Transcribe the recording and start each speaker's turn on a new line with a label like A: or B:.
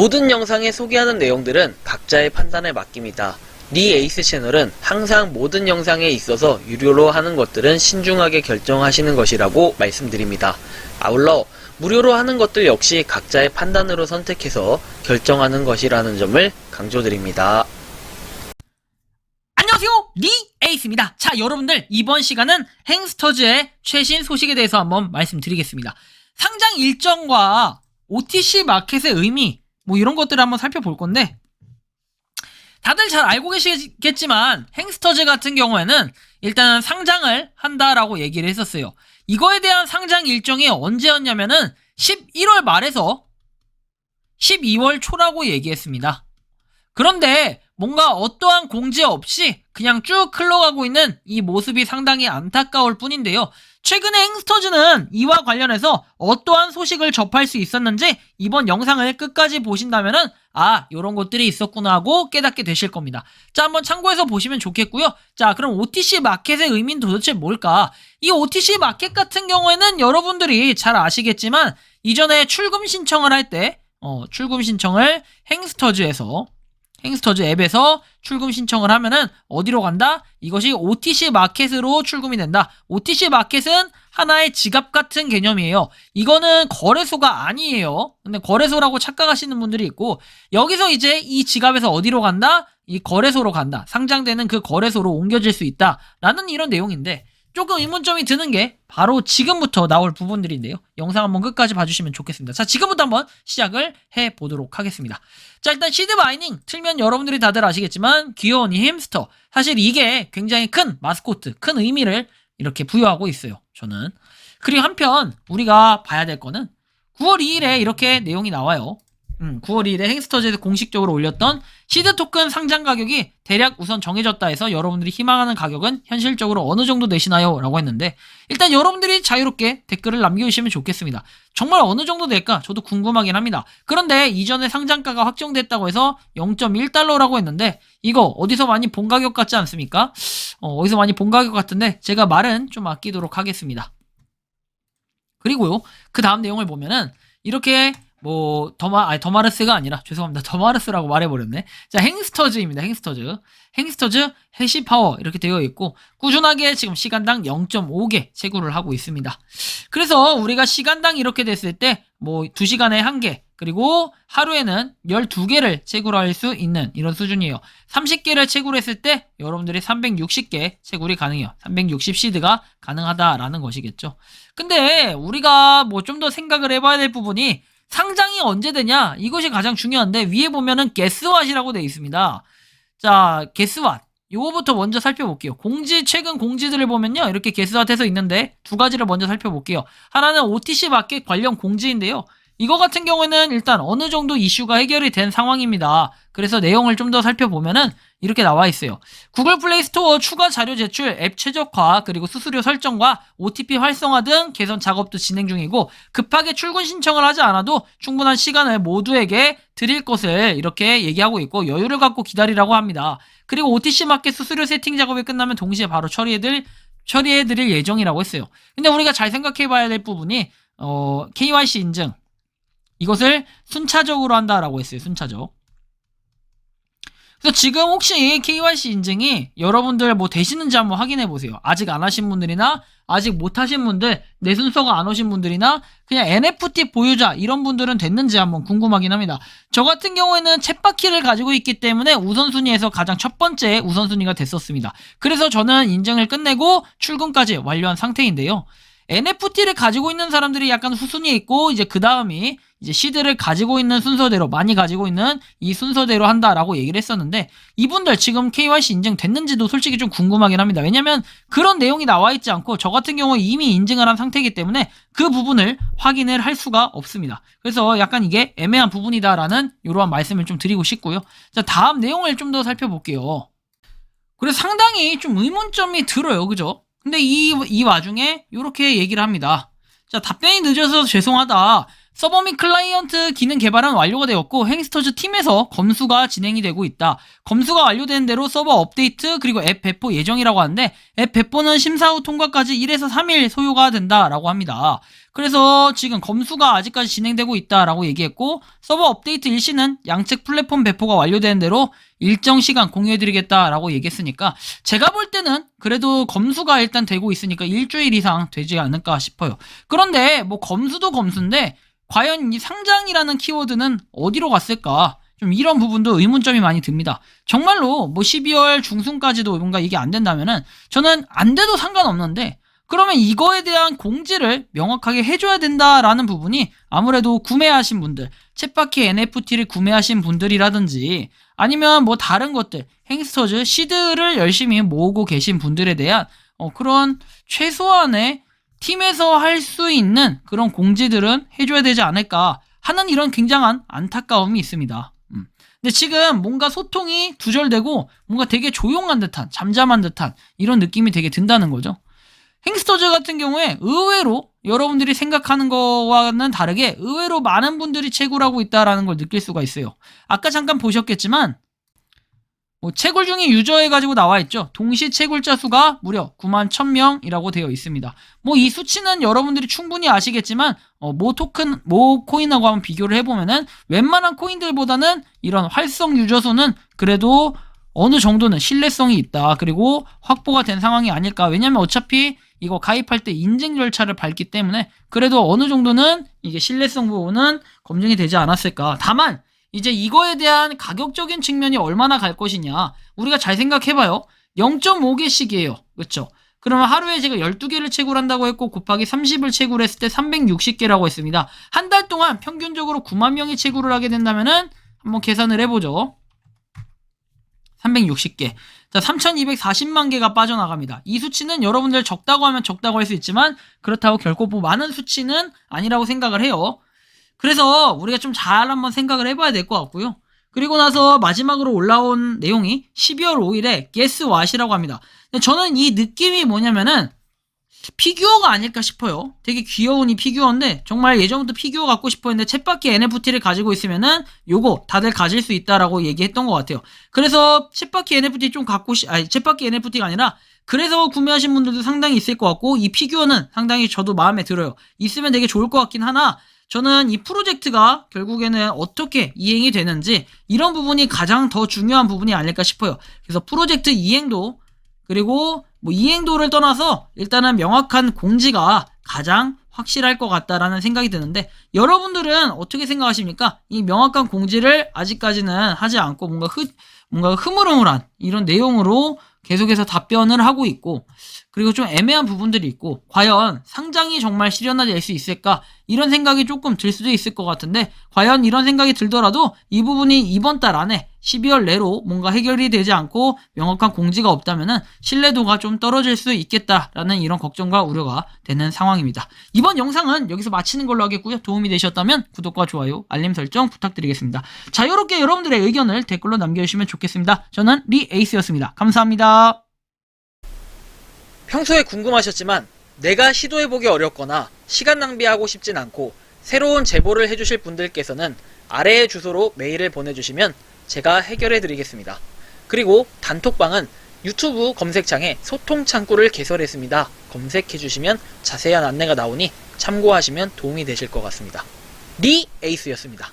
A: 모든 영상에 소개하는 내용들은 각자의 판단에 맡깁니다. 니 에이스 채널은 항상 모든 영상에 있어서 유료로 하는 것들은 신중하게 결정하시는 것이라고 말씀드립니다. 아울러 무료로 하는 것들 역시 각자의 판단으로 선택해서 결정하는 것이라는 점을 강조드립니다.
B: 안녕하세요, 니 에이스입니다. 자, 여러분들 이번 시간은 행스터즈의 최신 소식에 대해서 한번 말씀드리겠습니다. 상장 일정과 OTC 마켓의 의미 이런 것들을 한번 살펴볼 건데, 다들 잘 알고 계시겠지만 행스터즈 같은 경우에는 일단 상장을 한다라고 얘기를 했었어요. 이거에 대한 상장 일정이 언제였냐면은 11월 말에서 12월 초라고 얘기했습니다. 그런데 뭔가 어떠한 공지 없이 그냥 쭉 흘러가고 있는 이 모습이 상당히 안타까울 뿐인데요. 최근에 행스터즈는 이와 관련해서 어떠한 소식을 접할 수 있었는지 이번 영상을 끝까지 보신다면은 요런 것들이 있었구나 하고 깨닫게 되실 겁니다. 자, 한번 참고해서 보시면 좋겠고요. 자, 그럼 OTC 마켓의 의미는 도대체 뭘까? 이 OTC 마켓 같은 경우에는 여러분들이 잘 아시겠지만 이전에 출금 신청을 할 때 출금 신청을 행스터즈 앱에서 출금 신청을 하면은 어디로 간다? 이것이 OTC 마켓으로 출금이 된다. OTC 마켓은 하나의 지갑 같은 개념이에요. 이거는 거래소가 아니에요. 근데 거래소라고 착각하시는 분들이 있고, 여기서 이제 이 지갑에서 어디로 간다? 이 거래소로 간다. 상장되는 그 거래소로 옮겨질 수 있다. 라는 이런 내용인데, 조금 의문점이 드는 게 바로 지금부터 나올 부분들인데요. 영상 한번 끝까지 봐주시면 좋겠습니다. 자, 지금부터 한번 시작을 해보도록 하겠습니다. 자, 일단 시드 마이닝 틀면 여러분들이 다들 아시겠지만 귀여운 이 햄스터, 사실 이게 굉장히 큰 마스코트, 큰 의미를 이렇게 부여하고 있어요, 저는. 그리고 한편 우리가 봐야 될 거는 9월 2일에 이렇게 내용이 나와요. 9월 2일에 행스터즈에서 공식적으로 올렸던 시드 토큰 상장 가격이 대략 우선 정해졌다 해서 여러분들이 희망하는 가격은 현실적으로 어느 정도 되시나요? 라고 했는데, 일단 여러분들이 자유롭게 댓글을 남겨주시면 좋겠습니다. 정말 어느 정도 될까? 저도 궁금하긴 합니다. 그런데 이전에 상장가가 확정됐다고 해서 0.1달러라고 했는데, 이거 어디서 많이 본 가격 같지 않습니까? 어디서 많이 본 가격 같은데 제가 말은 좀 아끼도록 하겠습니다. 그리고요, 그 다음 내용을 보면은 이렇게 더마르스가 아니라, 죄송합니다. 더마르스라고 말해버렸네. 자, 행스터즈입니다. 행스터즈 해시파워 이렇게 되어 있고, 꾸준하게 지금 시간당 0.5개 채굴을 하고 있습니다. 그래서 우리가 시간당 이렇게 됐을 때 2시간에 1개, 그리고 하루에는 12개를 채굴할 수 있는 이런 수준이에요. 30개를 채굴했을 때 여러분들이 360개 채굴이 가능해요. 360 시드가 가능하다라는 것이겠죠. 근데 우리가 좀 더 생각을 해봐야 될 부분이, 상장이 언제 되냐? 이것이 가장 중요한데, 위에 보면은 게스왓이라고 되어 있습니다. 자, 게스왓. 요거부터 먼저 살펴볼게요. 최근 공지들을 보면요, 이렇게 게스왓해서 있는데 두 가지를 먼저 살펴볼게요. 하나는 OTC 마켓 관련 공지인데요. 이거 같은 경우에는 일단 어느 정도 이슈가 해결이 된 상황입니다. 그래서 내용을 좀 더 살펴보면은 이렇게 나와 있어요. 구글 플레이 스토어 추가 자료 제출, 앱 최적화, 그리고 수수료 설정과 OTP 활성화 등 개선 작업도 진행 중이고, 급하게 출금 신청을 하지 않아도 충분한 시간을 모두에게 드릴 것을 이렇게 얘기하고 있고, 여유를 갖고 기다리라고 합니다. 그리고 OTC 마켓 수수료 세팅 작업이 끝나면 동시에 바로 처리해드릴 예정이라고 했어요. 근데 우리가 잘 생각해봐야 될 부분이 KYC 인증, 이것을 순차적으로 한다라고 했어요. 순차적. 그래서 지금 혹시 KYC 인증이 여러분들 되시는지 한번 확인해 보세요. 아직 안 하신 분들이나 아직 못 하신 분들, 내 순서가 안 오신 분들이나 그냥 NFT 보유자 이런 분들은 됐는지 한번 궁금하긴 합니다. 저 같은 경우에는 챗바퀴를 가지고 있기 때문에 우선순위에서 가장 첫 번째 우선순위가 됐었습니다. 그래서 저는 인증을 끝내고 출금까지 완료한 상태인데요. NFT를 가지고 있는 사람들이 약간 후순위에 있고, 이제 그 다음이 이제 시드를 가지고 있는 순서대로, 많이 가지고 있는 이 순서대로 한다라고 얘기를 했었는데, 이분들 지금 KYC 인증 됐는지도 솔직히 좀 궁금하긴 합니다. 왜냐면 그런 내용이 나와 있지 않고, 저 같은 경우 이미 인증을 한 상태이기 때문에 그 부분을 확인을 할 수가 없습니다. 그래서 약간 이게 애매한 부분이다라는 이러한 말씀을 좀 드리고 싶고요. 자, 다음 내용을 좀 더 살펴볼게요. 그래서 상당히 좀 의문점이 들어요. 그죠? 근데 이 와중에 이렇게 얘기를 합니다. 자, 답변이 늦어서 죄송하다. 서버 및 클라이언트 기능 개발은 완료가 되었고 행스터즈 팀에서 검수가 진행이 되고 있다. 검수가 완료된 대로 서버 업데이트 그리고 앱 배포 예정이라고 하는데 앱 배포는 심사 후 통과까지 1에서 3일 소요가 된다라고 합니다. 그래서 지금 검수가 아직까지 진행되고 있다라고 얘기했고 서버 업데이트 일시는 양측 플랫폼 배포가 완료되는 대로 일정 시간 공유해드리겠다라고 얘기했으니까 제가 볼 때는 그래도 검수가 일단 되고 있으니까 일주일 이상 되지 않을까 싶어요. 그런데 뭐 검수도 검수인데 과연 이 상장이라는 키워드는 어디로 갔을까? 좀 이런 부분도 의문점이 많이 듭니다. 정말로 뭐 12월 중순까지도 뭔가 이게 안 된다면은 저는 안 돼도 상관없는데 그러면 이거에 대한 공지를 명확하게 해줘야 된다라는 부분이 아무래도 구매하신 분들, 챗바퀴 NFT를 구매하신 분들이라든지 아니면 뭐 다른 것들, 행스터즈, 시드를 열심히 모으고 계신 분들에 대한 그런 최소한의 팀에서 할 수 있는 그런 공지들은 해줘야 되지 않을까 하는 이런 굉장한 안타까움이 있습니다. 근데 지금 뭔가 소통이 두절되고 뭔가 되게 조용한 듯한, 잠잠한 듯한 이런 느낌이 되게 든다는 거죠. 행스터즈 같은 경우에 의외로 여러분들이 생각하는 거와는 다르게 의외로 많은 분들이 채굴 하고 있다라는 걸 느낄 수가 있어요. 아까 잠깐 보셨겠지만 뭐 채굴 중에 유저해가지고 나와있죠. 동시 채굴자 수가 무려 91,000명이라고 되어 있습니다. 뭐 이 수치는 여러분들이 충분히 아시겠지만 모 코인하고 한번 비교를 해보면은 웬만한 코인들보다는 이런 활성 유저 수는 그래도 어느 정도는 신뢰성이 있다. 그리고 확보가 된 상황이 아닐까. 왜냐면 어차피 이거 가입할 때 인증 절차를 밟기 때문에 그래도 어느 정도는 이게 신뢰성 부분은 검증이 되지 않았을까. 다만 이제 이거에 대한 가격적인 측면이 얼마나 갈 것이냐. 우리가 잘 생각해봐요. 0.5개씩이에요. 그렇죠? 그러면 하루에 제가 12개를 채굴한다고 했고 곱하기 30을 채굴했을 때 360개라고 했습니다. 한 달 동안 평균적으로 9만 명이 채굴을 하게 된다면은 한번 계산을 해보죠. 360개. 자, 3240만 개가 빠져나갑니다. 이 수치는 여러분들 적다고 하면 적다고 할 수 있지만 그렇다고 결코 뭐 많은 수치는 아니라고 생각을 해요. 그래서 우리가 좀 잘 한번 생각을 해봐야 될 것 같고요. 그리고 나서 마지막으로 올라온 내용이 12월 5일에 Guess What이라고 합니다. 근데 저는 이 느낌이 뭐냐면은 피규어가 아닐까 싶어요. 되게 귀여운 이 피규어인데 정말 예전부터 피규어 갖고 싶었는데 챗바퀴 NFT를 가지고 있으면은 요거 다들 가질 수 있다라고 얘기했던 것 같아요. 그래서 챗바퀴 NFT 좀 챗바퀴 NFT가 아니라 그래서 구매하신 분들도 상당히 있을 것 같고 이 피규어는 상당히 저도 마음에 들어요. 있으면 되게 좋을 것 같긴 하나 저는 이 프로젝트가 결국에는 어떻게 이행이 되는지 이런 부분이 가장 더 중요한 부분이 아닐까 싶어요. 그래서 프로젝트 이행도 그리고 뭐 이행도를 떠나서 일단은 명확한 공지가 가장 확실할 것 같다라는 생각이 드는데 여러분들은 어떻게 생각하십니까? 이 명확한 공지를 아직까지는 하지 않고 뭔가 흐물흐물한 이런 내용으로 계속해서 답변을 하고 있고 그리고 좀 애매한 부분들이 있고 과연 상장이 정말 실현화될 수 있을까 이런 생각이 조금 들 수도 있을 것 같은데 과연 이런 생각이 들더라도 이 부분이 이번 달 안에 12월 내로 뭔가 해결이 되지 않고 명확한 공지가 없다면은 신뢰도가 좀 떨어질 수 있겠다라는 이런 걱정과 우려가 되는 상황입니다. 이번 영상은 여기서 마치는 걸로 하겠고요. 도움이 되셨다면 구독과 좋아요, 알림 설정 부탁드리겠습니다. 자유롭게 여러분들의 의견을 댓글로 남겨주시면 좋겠습니다. 저는 리에이스였습니다. 감사합니다.
A: 평소에 궁금하셨지만 내가 시도해보기 어렵거나 시간 낭비하고 싶진 않고 새로운 제보를 해주실 분들께서는 아래의 주소로 메일을 보내주시면 제가 해결해드리겠습니다. 그리고 단톡방은 유튜브 검색창에 소통 창구를 개설했습니다. 검색해주시면 자세한 안내가 나오니 참고하시면 도움이 되실 것 같습니다. 리에이스였습니다.